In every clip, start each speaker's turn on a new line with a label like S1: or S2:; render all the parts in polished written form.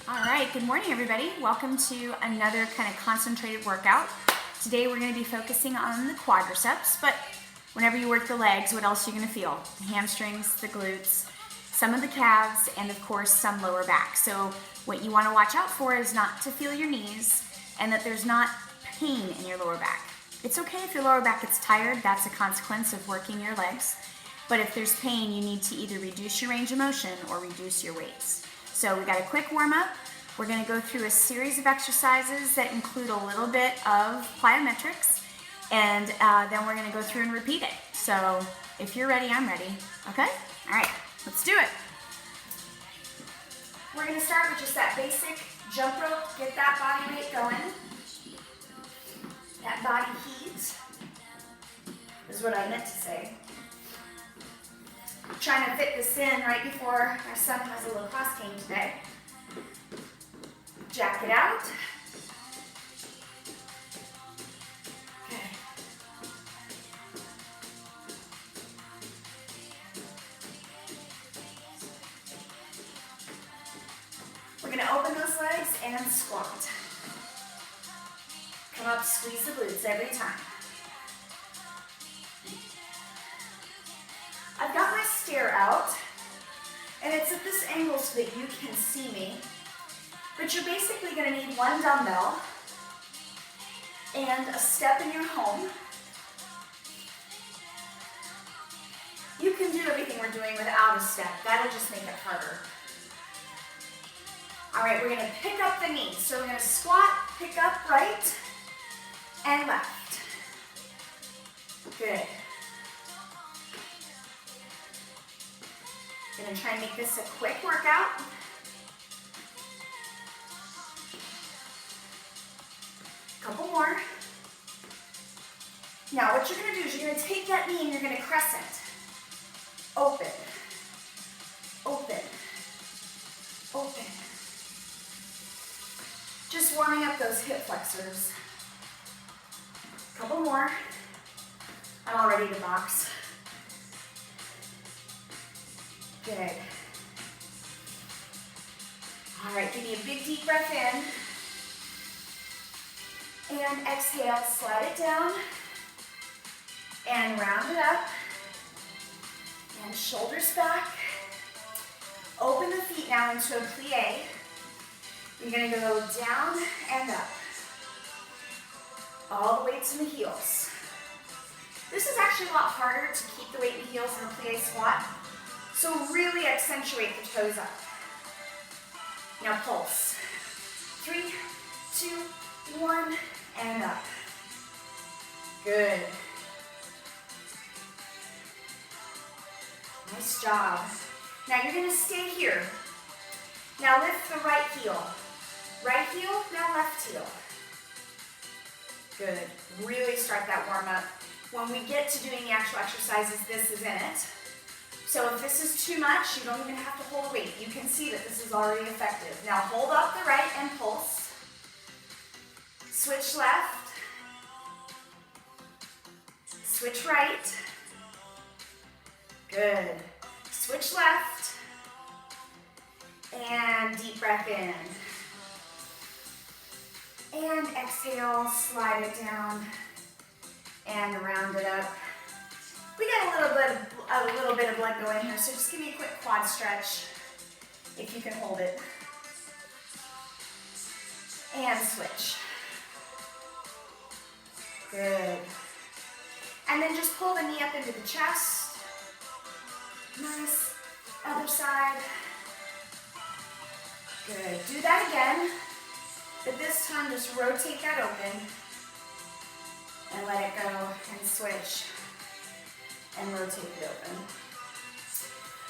S1: All right, good morning everybody. Welcome to another kind of concentrated workout. Today we're going to be focusing on the quadriceps, but whenever you work the legs, what else are you going to feel? The hamstrings, the glutes, some of the calves, and of course some lower back. So what you want to watch out for is not to feel your knees and that there's not pain in your lower back. It's okay if your lower back gets tired, that's a consequence of working your legs. But if there's pain, you need to either reduce your range of motion or reduce your weights. So we got a quick warm up. We're going to go through a series of exercises that include a little bit of plyometrics, and then we're going to go through and repeat it. So if you're ready, I'm ready. Okay? All right, let's do it. We're going to start with just that basic jump rope. Get that body weight going. That body heat is what I meant to say. I'm trying to fit this in right before my son has a lacrosse game today. Jack it out. Okay. We're going to open those legs and squat. Come up, squeeze the glutes every time. I've got my stair out, and it's at this angle so that you can see me. But you're basically going to need one dumbbell and a step in your home. You can do everything we're doing without a step. That'll just make it harder. All right, we're going to pick up the knees. So we're going to squat, pick up right and left. Good. Going to try and make this a quick workout. Couple more. Now what you're going to do is you're going to take that knee and you're going to crescent. Open. Open. Open. Just warming up those hip flexors. Couple more. I'm all ready to box. Good. All right, give me a big deep breath in. And exhale, slide it down. And round it up. And shoulders back. Open the feet now into a plie. You're going to go down and up. All the way to the heels. This is actually a lot harder to keep the weight in the heels in a plie squat. So really accentuate the toes up. Now pulse. 3, 2, 1, and up. Good. Nice job. Now you're going to stay here. Now lift the right heel. Right heel, now left heel. Good. Really start that warm up. When we get to doing the actual exercises, this is in it. So if this is too much, you don't even have to hold weight. You can see that this is already effective. Now hold up the right and pulse. Switch left. Switch right. Good. Switch left. And deep breath in. And exhale, slide it down and round it up. We got a little bit of blood going here, so just give me a quick quad stretch if you can hold it. And switch. Good. And then just pull the knee up into the chest. Nice. Other side. Good. Do that again, but this time just rotate that open and let it go and switch. And rotate it open.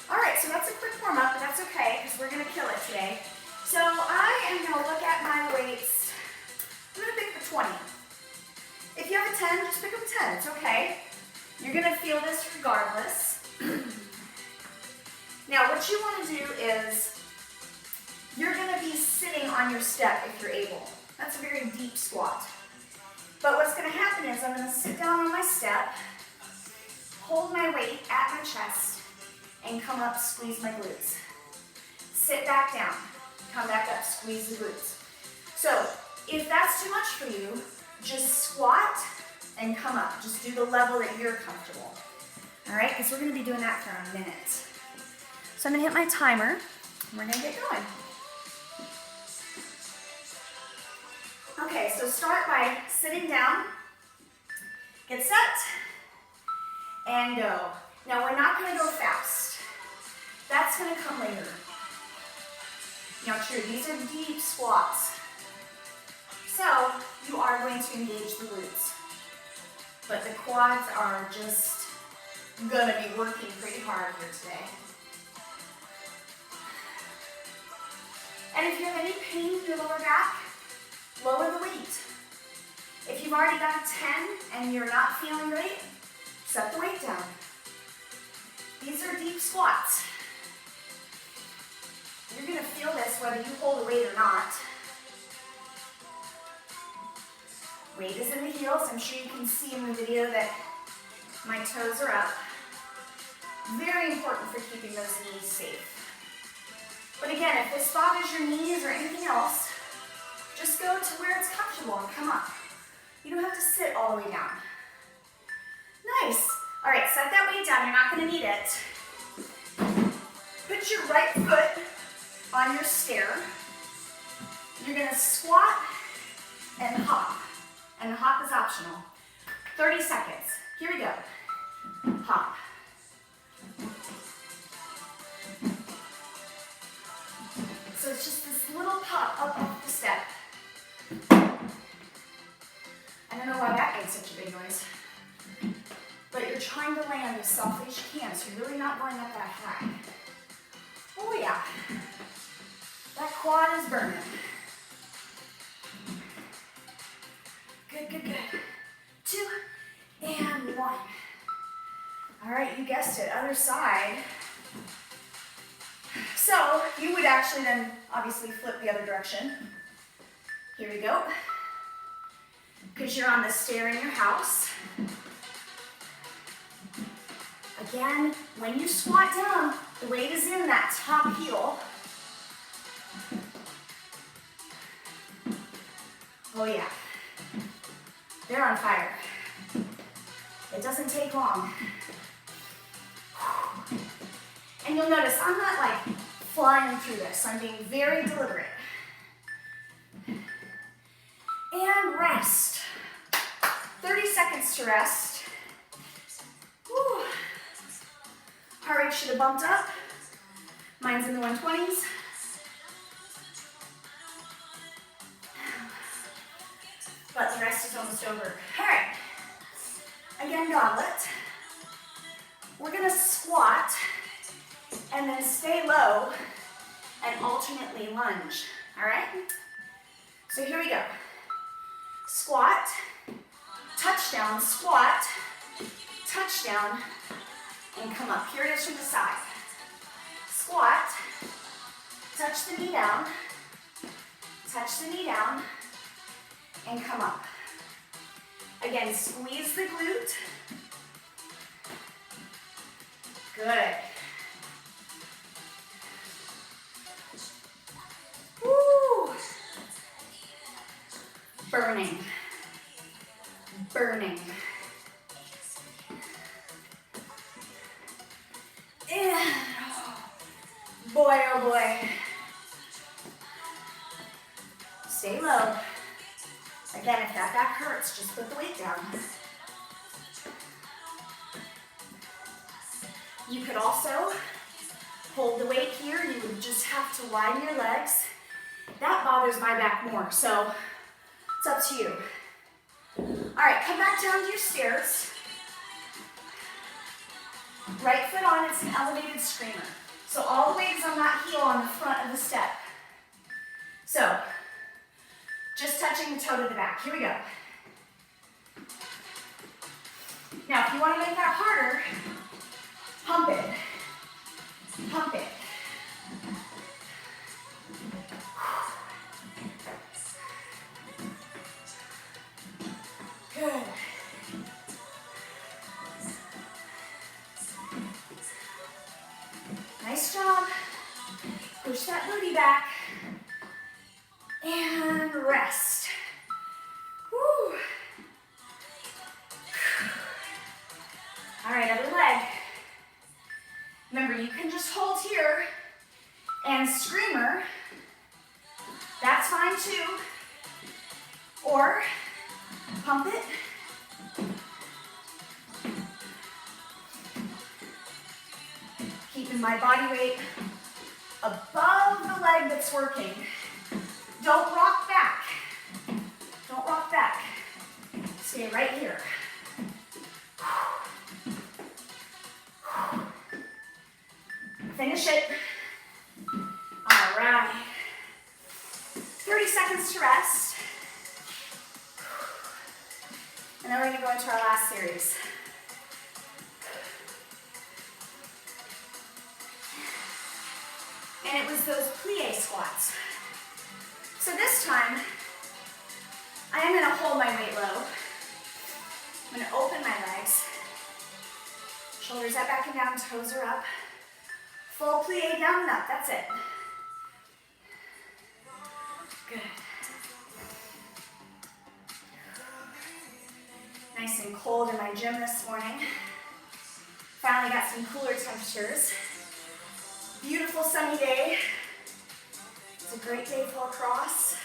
S1: All right, so that's a quick warm up, but that's okay because we're gonna kill it today. So I am gonna look at my weights. I'm gonna pick the 20. If you have a 10, just pick up a 10, it's okay. You're gonna feel this regardless. Now what you wanna do is, you're gonna be sitting on your step if you're able. That's a very deep squat. But what's gonna happen is I'm gonna sit down on my step, hold my weight at my chest, and come up, squeeze my glutes. Sit back down. Come back up, squeeze the glutes. So if that's too much for you, just squat and come up. Just do the level that you're comfortable. All right, because we're gonna be doing that for a minute. So I'm gonna hit my timer, and we're gonna get going. Okay, so start by sitting down, get set, and go. Now we're not gonna go fast. That's gonna come later. Now true, these are deep squats. So you are going to engage the glutes. But the quads are just gonna be working pretty hard here today. And if you have any pain in your lower back, lower the weight. If you've already got a 10 and you're not feeling great, set the weight down. These are deep squats. You're gonna feel this whether you hold the weight or not. Weight is in the heels. I'm sure you can see in the video that my toes are up. Very important for keeping those knees safe. But again, if this bothers your knees or anything else, just go to where it's comfortable and come up. You don't have to sit all the way down. Nice. All right, set that weight down. You're not going to need it. Put your right foot on your stair. You're going to squat and hop. And the hop is optional. 30 seconds. Here we go. Hop. So it's just this little pop up off the step. I don't know why that made such a big noise. But you're trying to land as softly as you can, so you're really not going up that high. Oh yeah. That quad is burning. Good, good, good. 2 and 1. All right, you guessed it, other side. So you would actually then obviously flip the other direction. Here we go. Because you're on the stair in your house. Again, when you squat down, the weight is in that top heel. Oh yeah. They're on fire. It doesn't take long. And you'll notice I'm not like flying through this. I'm being very deliberate. And rest. 30 seconds to rest. Whew. Heart rate should have bumped up. Mine's in the 120s. But the rest is almost over. All right. Again, goblet. We're gonna squat and then stay low and alternately lunge. All right? So here we go. Squat, touchdown, squat, touchdown, and come up. Here it is from the side. Squat, touch the knee down, and come up. Again, squeeze the glute. Good. Woo! Burning. Burning. And, boy, oh boy. Stay low. Again, if that back hurts, just put the weight down. You could also hold the weight here. You would just have to widen your legs. That bothers my back more, so it's up to you. All right, come back down to your stairs. Right foot on, it's an elevated screamer. So all the weight is on that heel on the front of the step. So, just touching the toe to the back. Here we go. Now, if you want to make that harder, pump it. Pump it. Good. Nice job. Push that booty back. rest. Woo. All right, other leg. Remember, you can just hold here and screamer. That's fine too. Or pump it. Keeping my body weight above the leg that's working. Don't rock back. Don't rock back. Stay right here. Finish it. All right. 30 seconds to rest. And then we're going to go into our last series. And it was those plie squats. So this time, I am going to hold my weight low. I'm going to open my legs. Shoulders up, back and down, toes are up. Full plie down and up, that's it. Good. Nice and cold in my gym this morning. Finally got some cooler temperatures. Beautiful sunny day. It's a great day for lacrosse.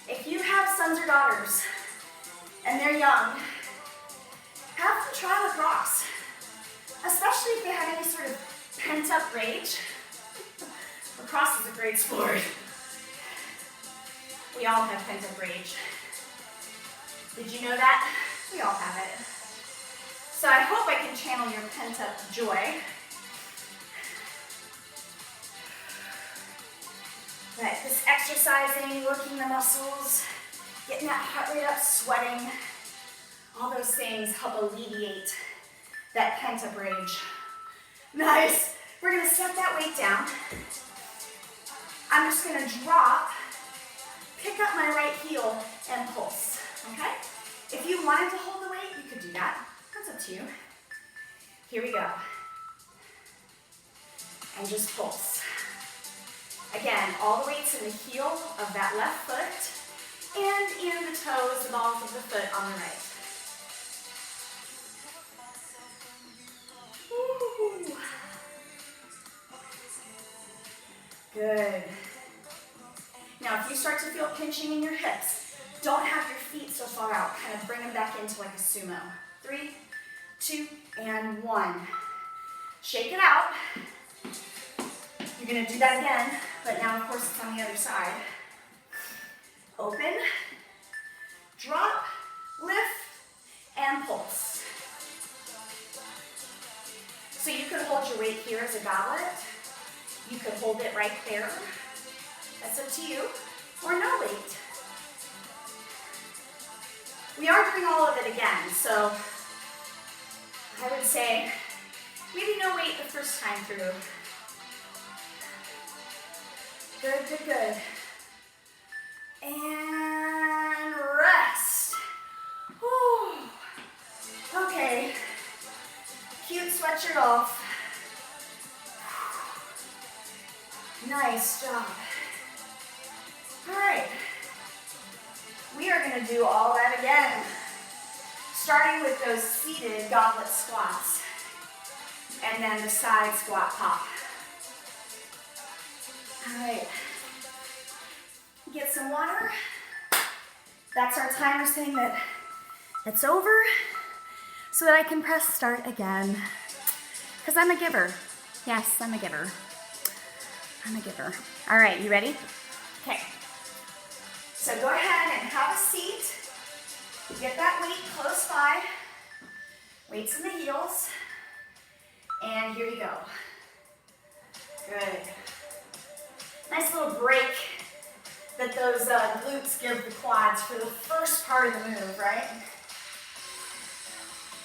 S1: If you have sons or daughters and they're young, have them try lacrosse, especially if they have any sort of pent-up rage. Lacrosse is a great sport. We all have pent-up rage. Did you know that? We all have it. So I hope I can channel your pent-up joy. But this exercising, working the muscles, getting that heart rate up, sweating, all those things help alleviate that pent-up rage. Nice. We're going to set that weight down. I'm just going to drop, pick up my right heel, and pulse. Okay? If you wanted to hold the weight, you could do that. That's up to you. Here we go. And just pulse. Again, all the weight's in the heel of that left foot and in the toes, the balls of the foot on the right. Woo. Good. Now, if you start to feel pinching in your hips, don't have your feet so far out. Kind of bring them back into like a sumo. 3, 2, and 1. Shake it out. You're going to do that again, but now, of course, it's on the other side. Open, drop, lift, and pulse. So you could hold your weight here as a goblet. You could hold it right there. That's up to you. Or no weight. We are doing all of it again, so I would say maybe no weight the first time through. Good, good, good. And rest. Whew. Okay. Cute sweatshirt off. Nice job. All right. We are going to do all that again. Starting with those seated goblet squats. And then the side squat pop. All right. Get some water. That's our timer saying that it's over so that I can press start again. Because I'm a giver. Yes, I'm a giver. I'm a giver. All right, you ready? Okay. So go ahead and have a seat. Get that weight close by. Weights in the heels. And here you go. Good. Nice little break that those glutes give the quads for the first part of the move, right?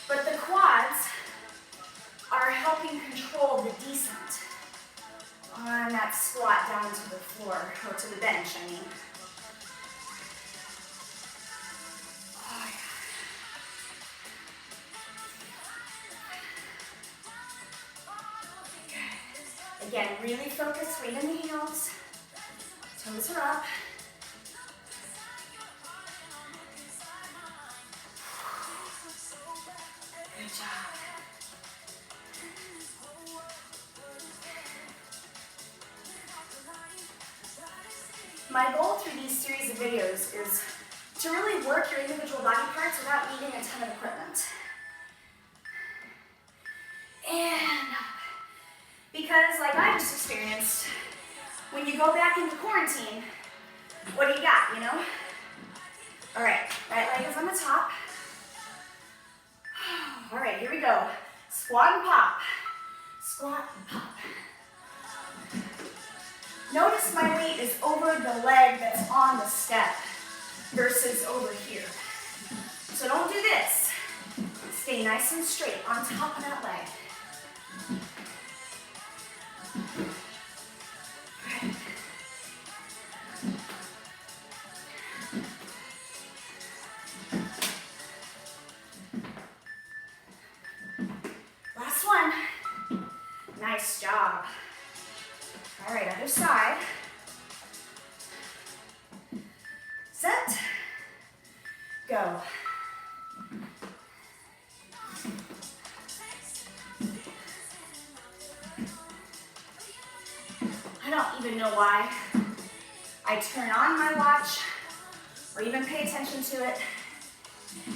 S1: But the quads are helping control the descent on that squat down to the floor, or to the bench, I mean. Oh, yeah. Again, really focus, weight in the heels. Toes are up. Good job. My goal through these series of videos is to really work your individual body parts without needing a ton of equipment. And because like I just experienced, when you go back into quarantine, what do you got, you know? All right, right leg is on the top. All right, here we go. Squat and pop. Squat and pop. Notice my weight is over the leg that's on the step versus over here. So don't do this. Stay nice and straight on top of that leg. Good. Last one. Nice job. All right, other side. Set. Go. I don't even know why I turn on my watch or even pay attention to it.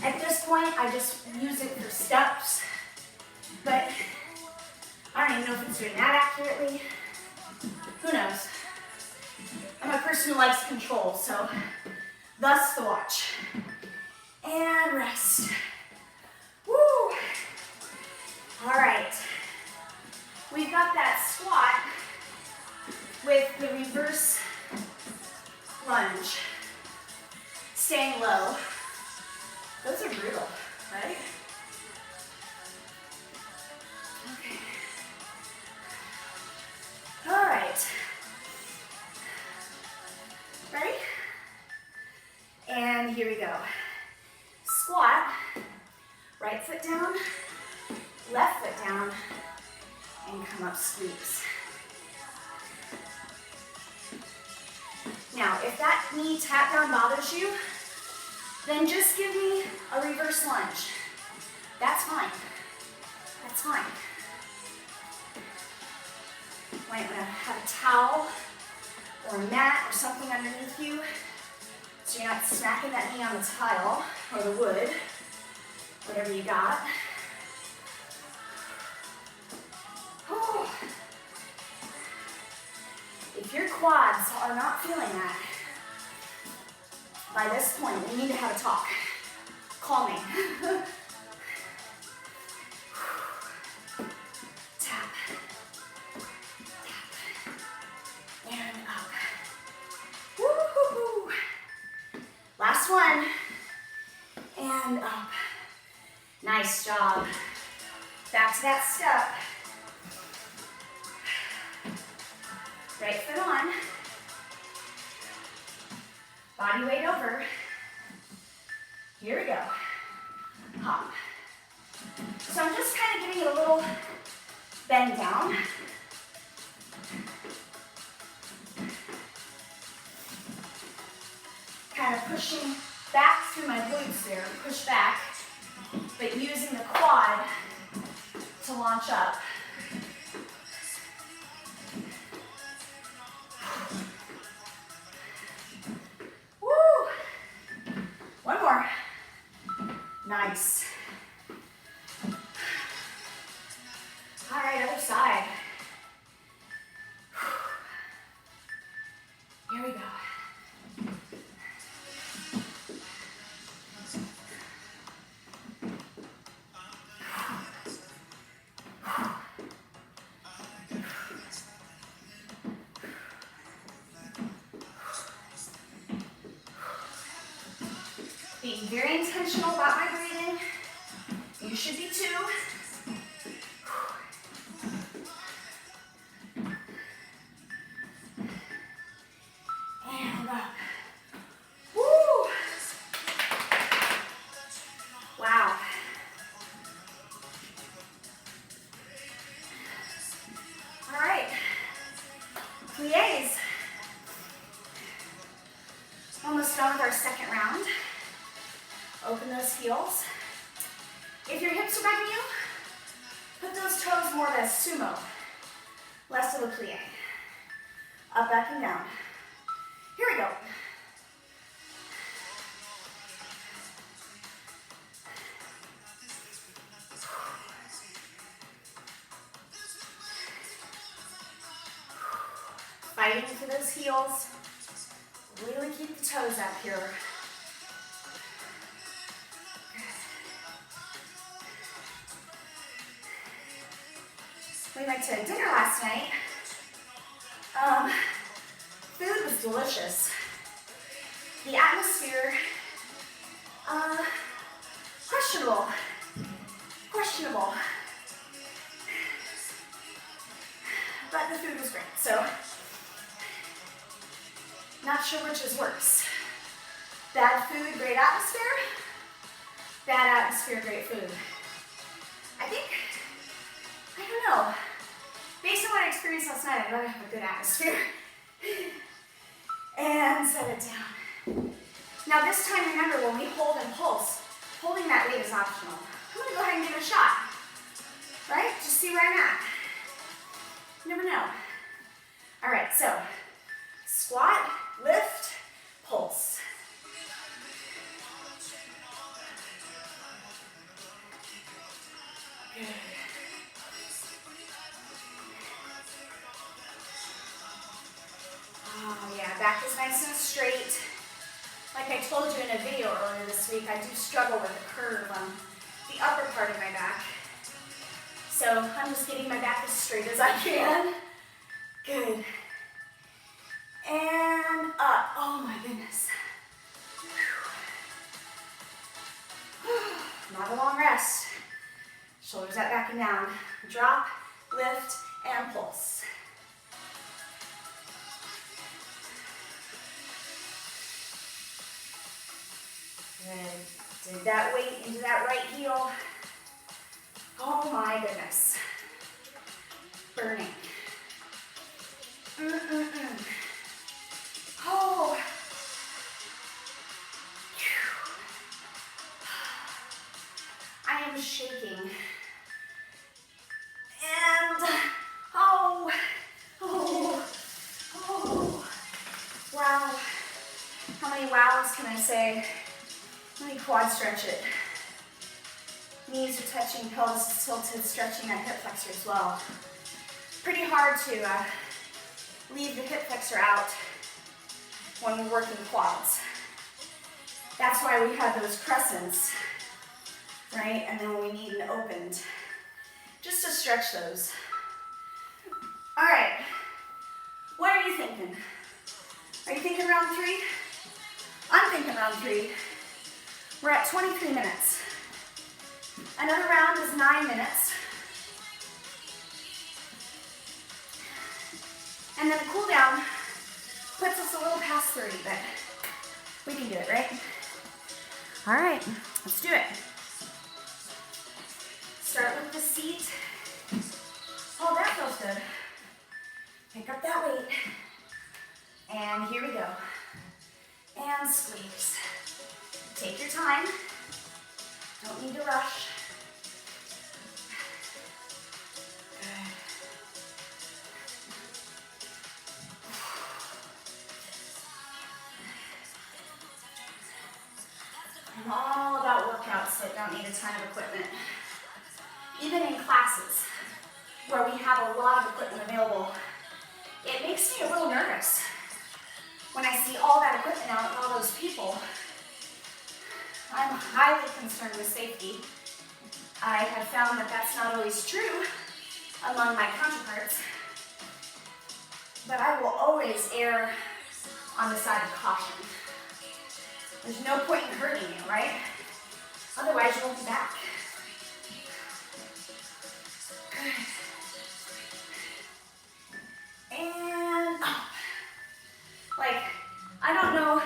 S1: At this point, I just use it for steps, but I don't even know if it's doing that accurately. Who knows? I'm a person who likes control, so thus the watch. And rest. Woo! All right. We've got that squat with the reverse lunge. Staying low. Those are brutal, right? Okay. All right. Ready? And here we go. Squat, right foot down, left foot down, and come up, squeeze. Now, if that knee tap down bothers you, then just give me a reverse lunge. That's fine. That's fine. Might want to have a towel or a mat or something underneath you so you're not smacking that knee on the tile or the wood, whatever you got. Oh. If your quads are not feeling that, by this point, we need to have a talk. Call me. Tap. And up. Woo-hoo-hoo. Last one. And up. Nice job. Back to that step. Right foot on. Body weight over. Here we go. Hop. So I'm just kind of giving it a little bend down. Kind of pushing back through my glutes there. Push back, but using the quad to launch up. One more. Nice. All right, other side. Here we go. Plies. Almost done with our second round. Open those heels. If your hips are bugging you, put those toes more as sumo, less of a plie. Up, back, and down. Here we go. Fighting for those heels. Really keep the toes up here. We went to dinner last night. Food was delicious. The atmosphere, questionable. But the food was great, so not sure which is worse. Bad food, great atmosphere. Bad atmosphere, great food. I don't know. Based on what I experienced last night, I'd rather have a good atmosphere. And set it down. Now this time, remember, when we hold and pulse, holding that weight is optional. I'm gonna go ahead and give it a shot. Right? Just see where I'm at. You never know. All right, so squat, lift, pulse. Good. Oh yeah, back is nice and straight. Like I told you in a video earlier this week, I do struggle with a curve on the upper part of my back. So I'm just getting my back as straight as I can. Good. And up. Oh my goodness. Not a long rest. Shoulders up, back and down. Drop, lift, and pulse. Good. Dig that weight into that right heel. Oh my goodness. Burning. Oh. I am shaking. And, oh. Wow. How many wows can I say? Let me quad stretch it. Knees are touching, pelvis is tilted, stretching that hip flexor as well. Pretty hard to leave the hip flexor out when we're working quads. That's why we have those crescents, right? And then when we need an opened, just to stretch those. All right, what are you thinking? Are you thinking round 3? I'm thinking round 3. We're at 23 minutes. Another round is 9 minutes. And then a cool down puts us a little past 30, but we can do it, right? All right, let's do it. Start with the seat. Oh, that feels good. Pick up that weight. And here we go. And squeeze. Take your time. Don't need to rush. Good. I'm all about workouts that don't need a ton of equipment. Even in classes where we have a lot of equipment available, it makes me a little nervous when I see all that equipment out and all those people. I'm highly concerned with safety. I have found that that's not always true among my counterparts, but I will always err on the side of caution. There's no point in hurting you, right? Otherwise, you won't be back. Good. And up. Like, I don't know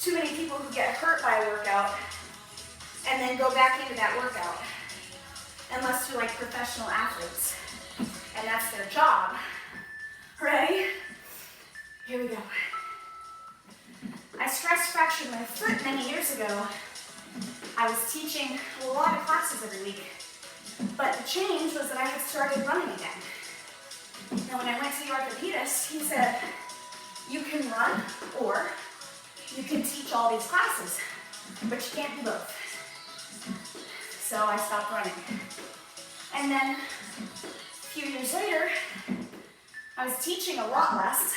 S1: too many people who get hurt by a workout and then go back into that workout, unless you're like professional athletes and that's their job. Ready? Here we go. I stress fractured my foot many years ago. I was teaching a lot of classes every week, but the change was that I had started running again. And when I went to the orthopedist, he said, you can run or you can teach all these classes, but you can't do both. So I stopped running. And then a few years later, I was teaching a lot less,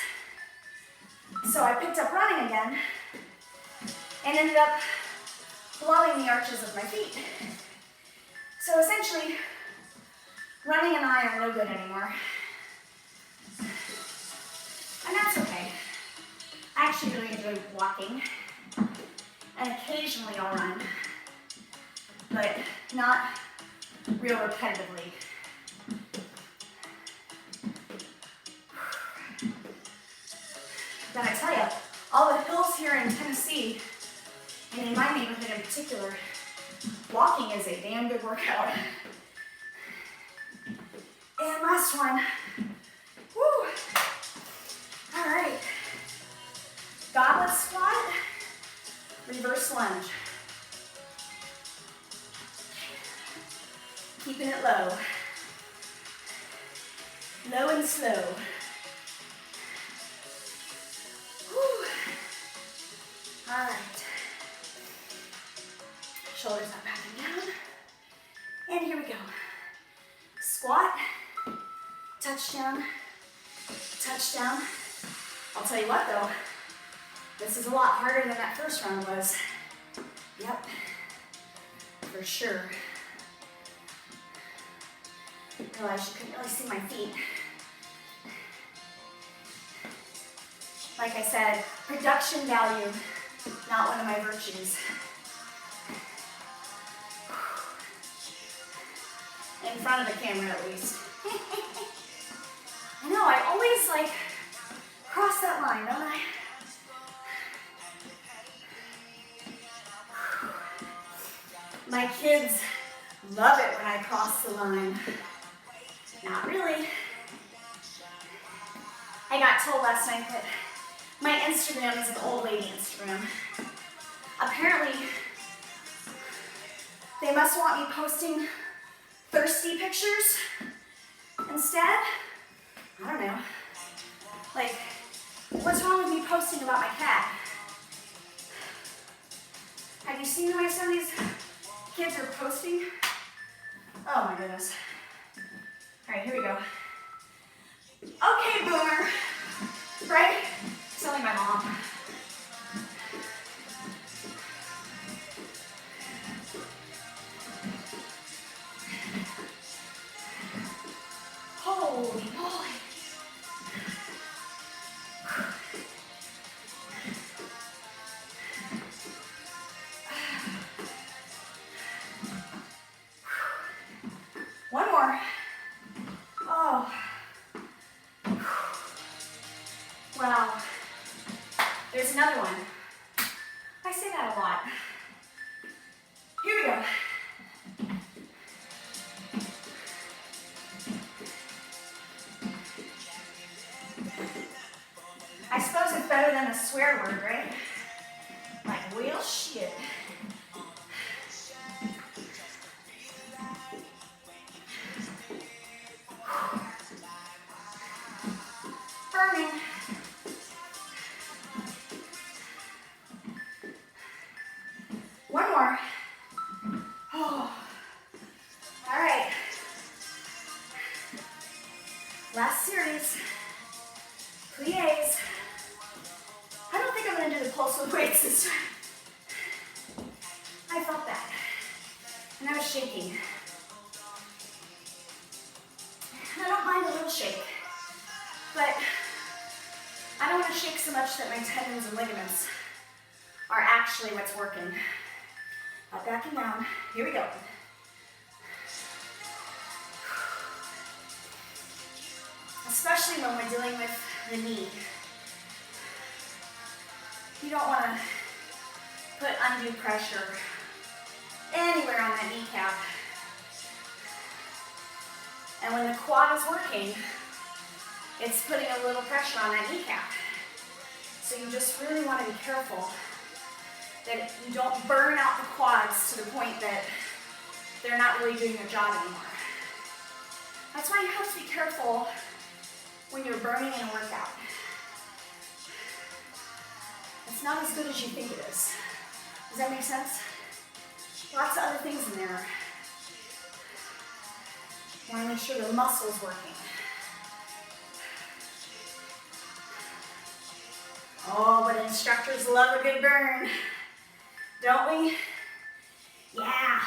S1: so I picked up running again and ended up blowing the arches of my feet. So essentially, running and I are no good anymore. And that's okay. I actually really enjoy walking, and occasionally I'll run, but not real repetitively. But I tell you, all the hills here in Tennessee, and in my neighborhood in particular, walking is a damn good workout. And last one. Woo! All right. Goblet squat, reverse lunge. Keeping it low. Low and slow. Whew. All right. Shoulders up, back and down. And here we go. Squat, touchdown, touchdown. I'll tell you what though, this is a lot harder than that first round was. Yep, for sure. Realized you couldn't really see my feet. Like I said, production value, not one of my virtues. In front of the camera at least. I know, I always cross that line, don't I? My kids love it when I cross the line. Not really. I got told last night that my Instagram is an old lady Instagram. Apparently, they must want me posting thirsty pictures instead. I don't know. What's wrong with me posting about my cat? Have you seen the way some of these kids are posting? Oh my goodness. All right, here we go. Okay, boomer. Right? It's only my mom. Holy moly. One more. Oh. Wow. There's another one. I say that a lot. Here we go. I suppose it's better than a swear word, right? Like, real shit. Burning. One more. Oh. All right. Last series. Plies. I don't think I'm going to do the pulse with weights this time. I felt that. And I was shaking. I don't mind a little shake. But I don't want to shake so much that my tendons and ligaments are actually what's working. Up, back, and down. Here we go. Especially when we're dealing with the knee. You don't want to put undue pressure anywhere on that kneecap. And when the quad is working, it's putting a little pressure on that kneecap. So you just really want to be careful that you don't burn out the quads to the point that they're not really doing their job anymore. That's why you have to be careful when you're burning in a workout. It's not as good as you think it is. Does that make sense? Lots of other things in there. You want to make sure the muscle's working. Oh, but instructors love a good burn, don't we? Yeah.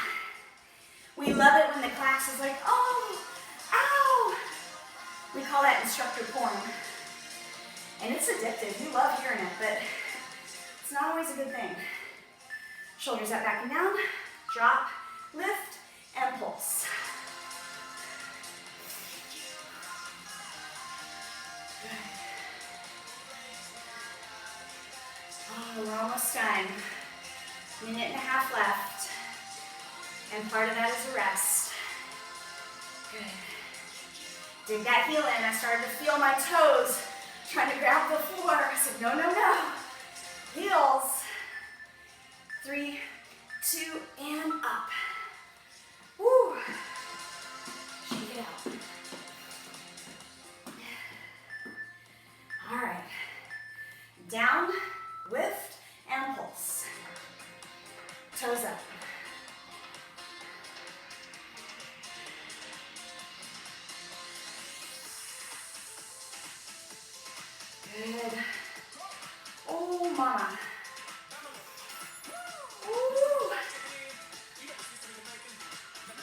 S1: We love it when the class is like, oh, ow. We call that instructor porn. And it's addictive. You love hearing it, but it's not always a good thing. Shoulders up, back and down. Drop, lift, and pulse. Good. Oh, we're almost done. Minute and a half left. And part of that is a rest. Good. Dig that heel in. I started to feel my toes trying to grab the floor. I said, no, no, no. Heels. 3, 2, and up. Woo. Shake it out. All right. Down, lift, and pulse. Toes up. Good. Oh, mama. Ooh.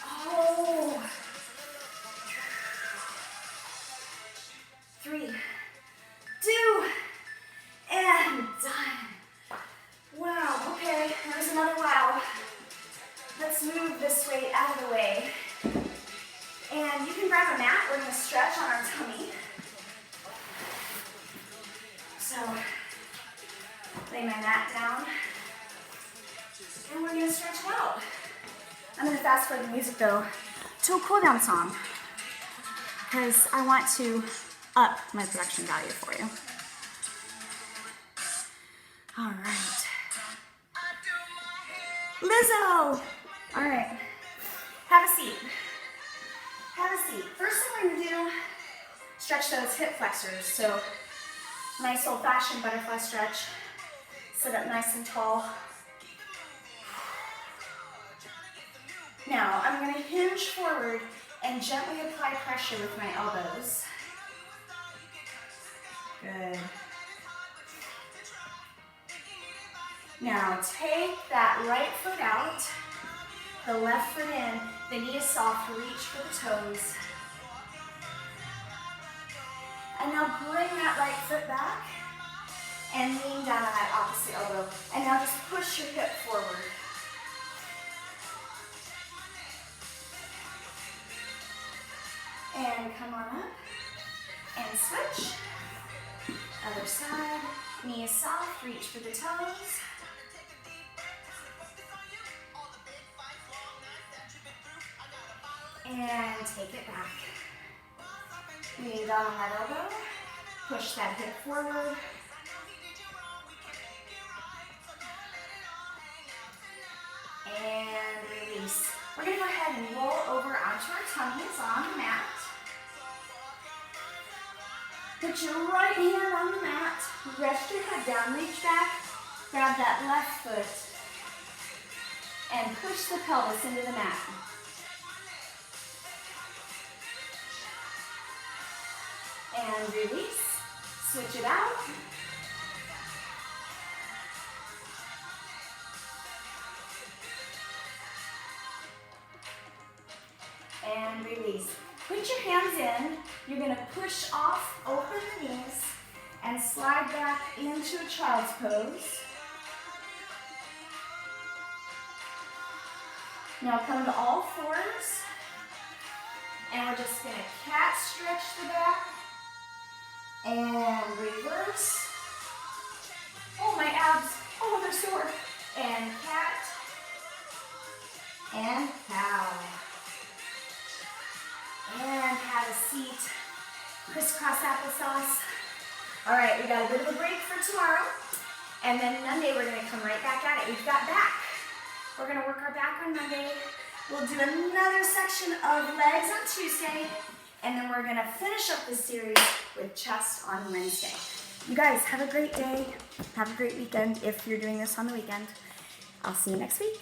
S1: Oh. 3, 2, and done. Wow, okay, there's another wow. Let's move this weight out of the way. And you can grab a mat. We're going to stretch on our tummy. So, lay my mat down. And we're going to stretch it out. I'm going to fast forward the music though to a cool down song, because I want to up my production value for you. All right. Lizzo! All right. Have a seat. Have a seat. First thing we're going to do, stretch those hip flexors. So, nice old-fashioned butterfly stretch. Sit up nice and tall. Now, I'm going to hinge forward and gently apply pressure with my elbows. Good. Now, take that right foot out, the left foot in, the knee is soft, reach for the toes. And now bring that right foot back and lean down on that opposite elbow. And now just push your hip forward. And come on up and switch. Other side, knee is soft, reach for the toes. And take it back. Lean down on that elbow, push that hip forward. And release. We're going to go ahead and roll over onto our tummies on the mat. Put your right hand on the mat, rest your head down, reach back, grab that left foot, and push the pelvis into the mat. And release, switch it out. And release. Put your hands in. You're going to push off, open the knees, and slide back into a child's pose. Now come to all fours, and we're just going to cat stretch the back, and reverse. Oh, my abs, oh, they're sore. And cat, and cow. And have a seat. Crisscross applesauce. All right, we got a bit of a break for tomorrow. And then Monday, we're gonna come right back at it. We've got back. We're gonna work our back on Monday. We'll do another section of legs on Tuesday. And then we're gonna finish up this series with chest on Wednesday. You guys, have a great day. Have a great weekend if you're doing this on the weekend. I'll see you next week.